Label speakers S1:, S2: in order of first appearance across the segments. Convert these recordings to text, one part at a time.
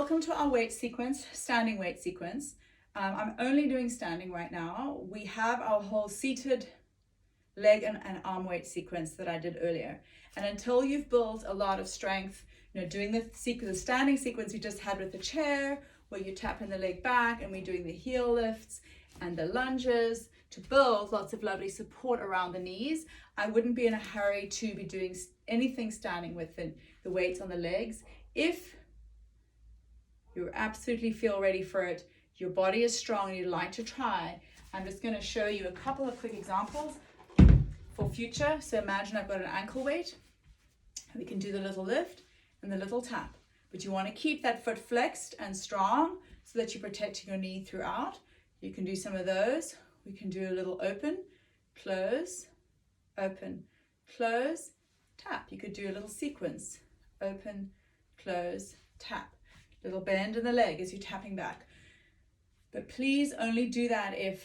S1: welcome to our weight sequence, standing weight sequence. I'm only doing standing right now. We have our whole seated leg and arm weight sequence that I did earlier. And until you've built a lot of strength, doing the standing sequence we just had with the chair, where you tap in the leg back, and we're doing the heel lifts and the lunges to build lots of lovely support around the knees. I wouldn't be in a hurry to be doing anything standing with the weights on the legs. If you absolutely feel ready for it, your body is strong, and you'd like to try, I'm just going to show you a couple of quick examples for future. So imagine I've got an ankle weight. We can do the little lift and the little tap, but you want to keep that foot flexed and strong so that you're protecting your knee throughout. You can do some of those. We can do a little open, close, tap. You could do a little sequence, open, close, tap. Little bend in the leg as you're tapping back. But please only do that if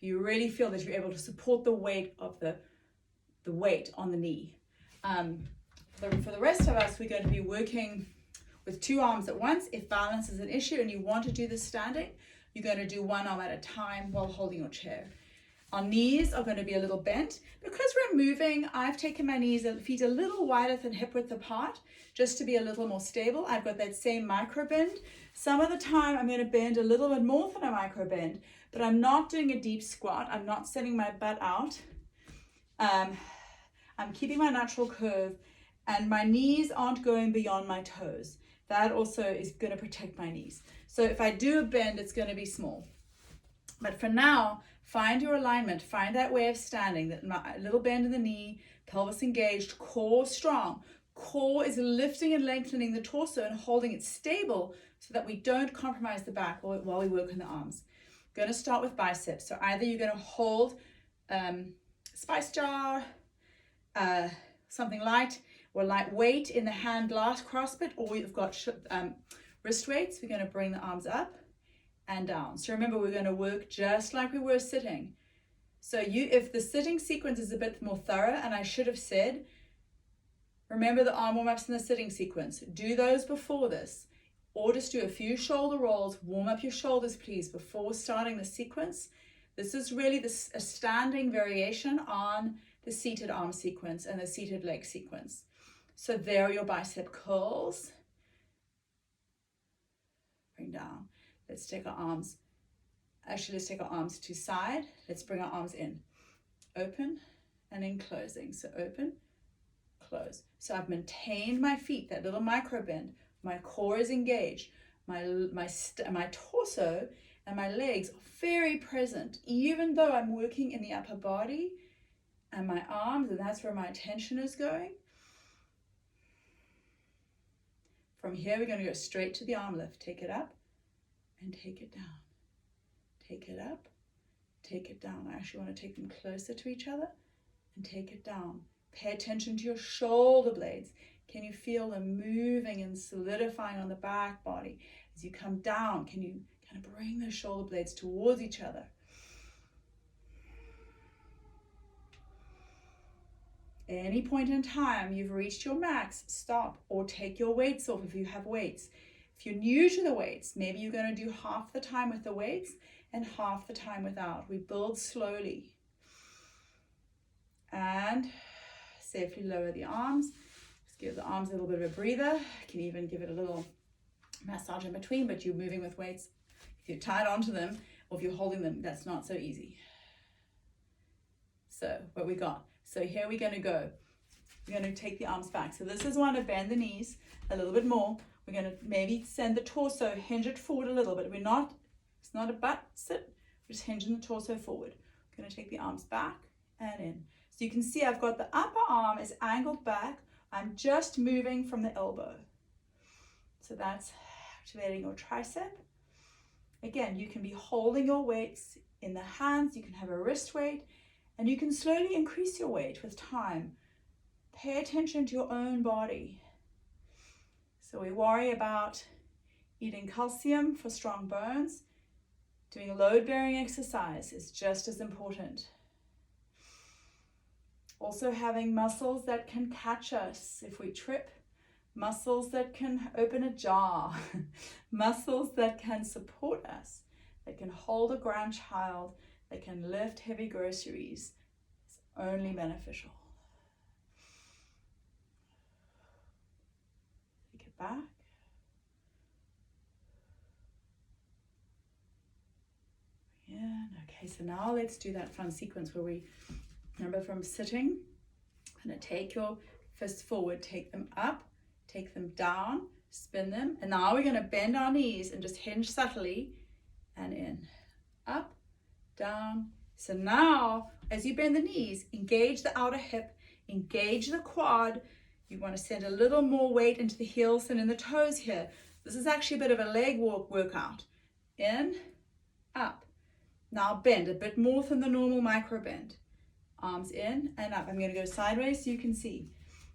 S1: you really feel that you're able to support the weight of the weight on the knee. For the rest of us, we're going to be working with two arms at once. If balance is an issue and you want to do this standing, you're going to do one arm at a time while holding your chair. Our knees are going to be a little bent. Because we're moving, I've taken my feet a little wider than hip width apart, just to be a little more stable. I've got that same micro bend. Some of the time I'm going to bend a little bit more than a micro bend, but I'm not doing a deep squat. I'm not sending my butt out. I'm keeping my natural curve, and my knees aren't going beyond my toes. That also is going to protect my knees. So if I do a bend, it's going to be small. But for now, find your alignment, find that way of standing, that little bend in the knee, pelvis engaged, core strong. Core is lifting and lengthening the torso and holding it stable so that we don't compromise the back while we work on the arms. I'm going to start with biceps. So either you're going to hold spice jar, something light or lightweight in the hand last CrossFit, or you've got wrist weights. We're going to bring the arms up and down. So remember, we're going to work just like we were sitting. So if the sitting sequence is a bit more thorough, and I should have said, remember the arm warm-ups in the sitting sequence. Do those before this, or just do a few shoulder rolls. Warm up your shoulders, please, before starting the sequence. This is really a standing variation on the seated arm sequence and the seated leg sequence. So there are your bicep curls. Bring down. Let's take our arms to side. Let's bring our arms in. Open and in closing. So open, close. So I've maintained my feet, that little micro bend. My core is engaged. My torso and my legs are very present, even though I'm working in the upper body and my arms, and that's where my attention is going. From here, we're going to go straight to the arm lift. Take it up and take it down. Take it up, take it down. I actually want to take them closer to each other and take it down. Pay attention to your shoulder blades. Can you feel them moving and solidifying on the back body? As you come down, can you kind of bring those shoulder blades towards each other? Any point in time you've reached your max, stop or take your weights off if you have weights. If you're new to the weights, maybe you're going to do half the time with the weights and half the time without. We build slowly. And safely lower the arms. Just give the arms a little bit of a breather. You can even give it a little massage in between, but you're moving with weights. If you're tied onto them or if you're holding them, that's not so easy. So what we got? So here we're going to go. We're going to take the arms back. So this is one to bend the knees a little bit more. We're going to maybe send the torso, hinge it forward a little bit. It's not a butt sit. We're just hinging the torso forward. We're going to take the arms back and in. So you can see I've got the upper arm is angled back. I'm just moving from the elbow. So that's activating your tricep. Again, you can be holding your weights in the hands. You can have a wrist weight, and you can slowly increase your weight with time. Pay attention to your own body. So we worry about eating calcium for strong bones. Doing a load-bearing exercise is just as important. Also having muscles that can catch us if we trip, muscles that can open a jar, muscles that can support us, that can hold a grandchild, that can lift heavy groceries. It's only beneficial. Take it back. Yeah, okay, so now let's do that fun sequence where we, remember from sitting, I'm going to take your fists forward, take them up, take them down, spin them, and now we're going to bend our knees and just hinge subtly and in, up, down. So now, as you bend the knees, engage the outer hip, engage the quad. You want to send a little more weight into the heels than in the toes here. This is actually a bit of a leg walk workout. In, up. Now bend a bit more than the normal micro bend. Arms in and up. I'm going to go sideways so you can see.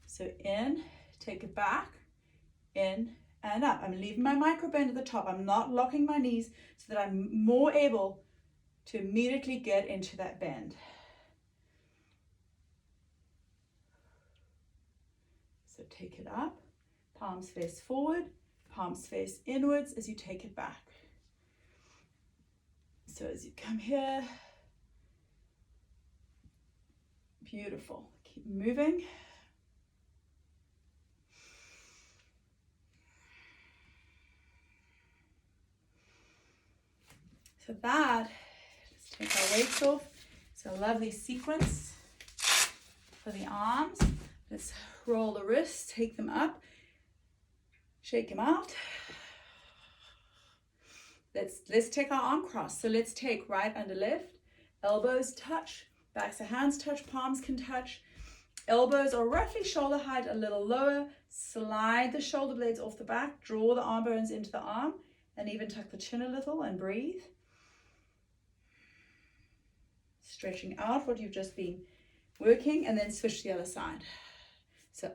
S1: So in, take it back, in and up. I'm leaving my micro bend at the top. I'm not locking my knees so that I'm more able to immediately get into that bend. So take it up, palms face forward, palms face inwards as you take it back. So as you come here, beautiful. Keep moving. So that, let's take our weights off. It's a lovely sequence for the arms. Let's roll the wrists, take them up, shake them out. Let's take our arm cross. So let's take right under left, elbows touch, backs of hands touch, palms can touch. Elbows are roughly shoulder height, a little lower. Slide the shoulder blades off the back, draw the arm bones into the arm, and even tuck the chin a little and breathe. Stretching out what you've just been working, and then switch to the other side. So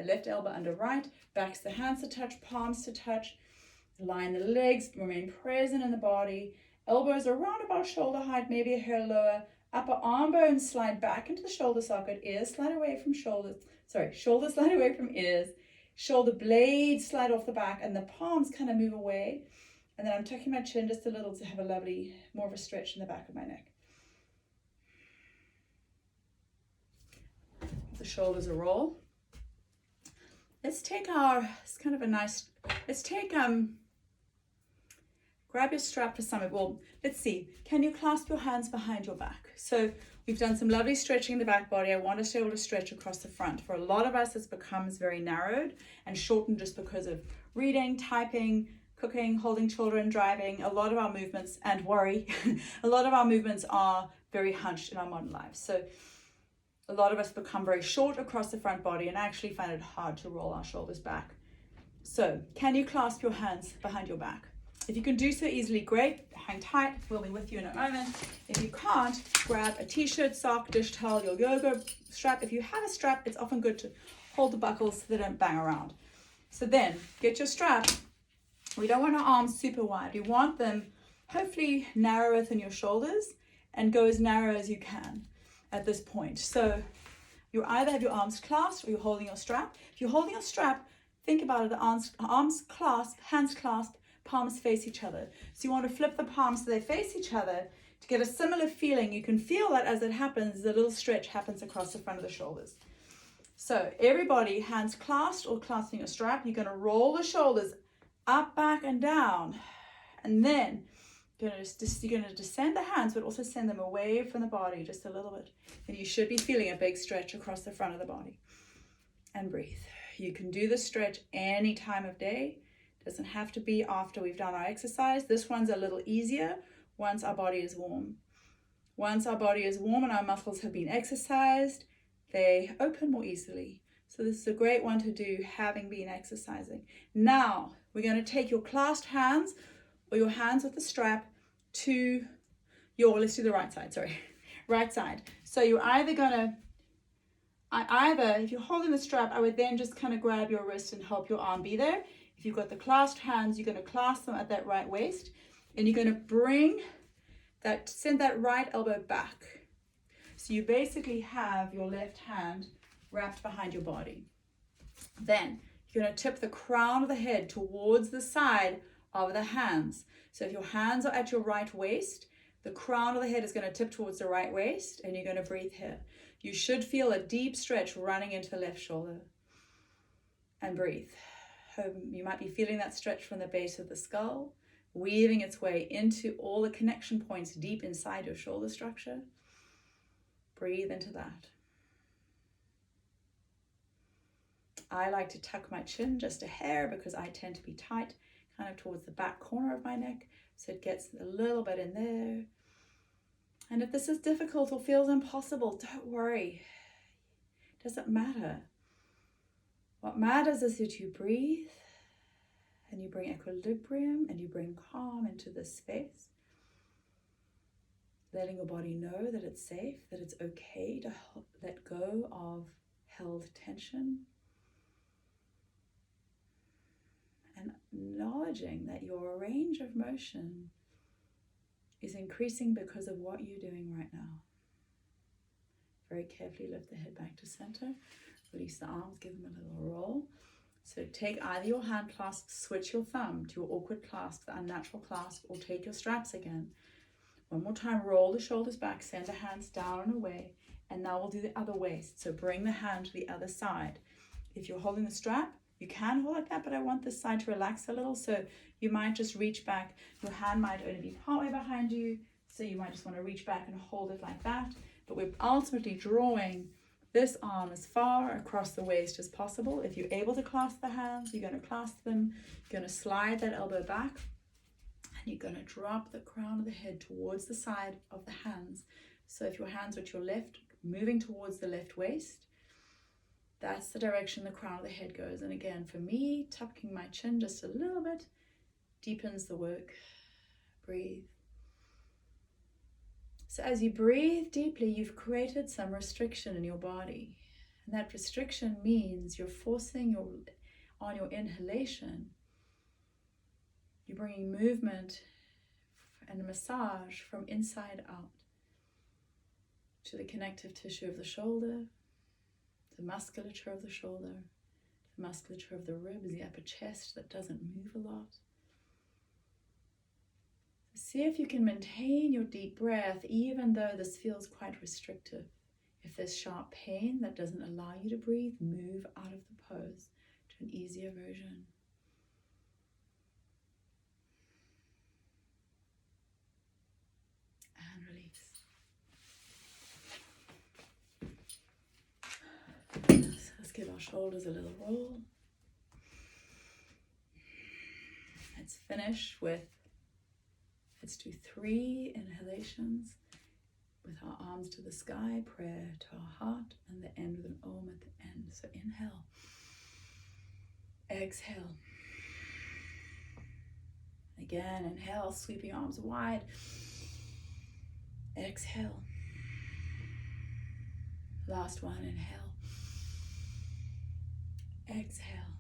S1: left elbow under right, backs the hands to touch, palms to touch. Line the legs, remain present in the body. Elbows around about shoulder height, maybe a hair lower. Upper arm bones slide back into the shoulder socket. Ears slide away from shoulders. Shoulders slide away from ears. Shoulder blades slide off the back, and the palms kind of move away. And then I'm tucking my chin just a little to have a lovely, more of a stretch in the back of my neck. The shoulders a roll. Let's take it's kind of a nice, grab your strap for something. Well, let's see. Can you clasp your hands behind your back? So we've done some lovely stretching in the back body. I want us to be able to stretch across the front. For a lot of us, this becomes very narrowed and shortened just because of reading, typing, cooking, holding children, driving. A lot of our movements, and worry, a lot of our movements are very hunched in our modern lives. So a lot of us become very short across the front body and actually find it hard to roll our shoulders back. So can you clasp your hands behind your back? If you can do so easily, great. Hang tight. We'll be with you in a moment. If you can't, grab a t-shirt, sock, dish towel, your yoga strap. If you have a strap, it's often good to hold the buckles so they don't bang around. So then get your strap. We don't want our arms super wide. We want them hopefully narrower than your shoulders and go as narrow as you can at this point. So you either have your arms clasped or you're holding your strap. If you're holding your strap, think about it, the arms clasped, hands clasped, palms face each other. So you want to flip the palms so they face each other to get a similar feeling. You can feel that as it happens, the little stretch happens across the front of the shoulders. So everybody, hands clasped or clasping your strap, you're going to roll the shoulders up, back, and down. And then you're going to descend the hands, but also send them away from the body just a little bit. And you should be feeling a big stretch across the front of the body. And breathe. You can do this stretch any time of day. Doesn't have to be after we've done our exercise. This one's a little easier once our body is warm. Once our body is warm and our muscles have been exercised, they open more easily. So this is a great one to do having been exercising. Now, we're going to take your clasped hands or your hands with the strap to let's do the right side, right side. So you're either going to, if you're holding the strap, I would then just kind of grab your wrist and help your arm be there. If you've got the clasped hands, you're going to clasp them at that right waist, and you're going to send that right elbow back. So you basically have your left hand wrapped behind your body. Then You're going to tip the crown of the head towards the side of the hands. So if your hands are at your right waist, the crown of the head is going to tip towards the right waist, and you're going to breathe here. You should feel a deep stretch running into the left shoulder. And breathe. You might be feeling that stretch from the base of the skull, weaving its way into all the connection points deep inside your shoulder structure. Breathe into that. I like to tuck my chin just a hair because I tend to be tight, kind of towards the back corner of my neck, so it gets a little bit in there. And if this is difficult or feels impossible, don't worry. It doesn't matter. What matters is that you breathe and you bring equilibrium and you bring calm into this space. Letting your body know that it's safe, that it's okay to let go of held tension. And acknowledging that your range of motion is increasing because of what you're doing right now. Very carefully lift the head back to center. Release the arms, give them a little roll. So take either your hand clasp, switch your thumb to your awkward clasp, the unnatural clasp, or take your straps again. One more time, roll the shoulders back, send the hands down and away, and now we'll do the other waist. So bring the hand to the other side. If you're holding the strap, you can hold like that, but I want this side to relax a little, so you might just reach back. Your hand might only be partway behind you, so you might just want to reach back and hold it like that. But we're ultimately drawing this arm as far across the waist as possible. If you're able to clasp the hands, you're going to clasp them. You're going to slide that elbow back, and you're going to drop the crown of the head towards the side of the hands. So if your hands are at your left, moving towards the left waist, that's the direction the crown of the head goes. And again, for me, tucking my chin just a little bit deepens the work. Breathe. So as you breathe deeply, you've created some restriction in your body. And that restriction means you're forcing on your inhalation. You're bringing movement and a massage from inside out to the connective tissue of the shoulder, the musculature of the shoulder, the musculature of the ribs, the upper chest that doesn't move a lot. See if you can maintain your deep breath even though this feels quite restrictive. If there's sharp pain that doesn't allow you to breathe, move out of the pose to an easier version. And release. So let's give our shoulders a little roll. Let's finish with, let's do 3 inhalations with our arms to the sky, prayer to our heart, and the end with an om at the end. So inhale, exhale. Again, inhale, sweeping arms wide. Exhale. Last one, inhale. Exhale.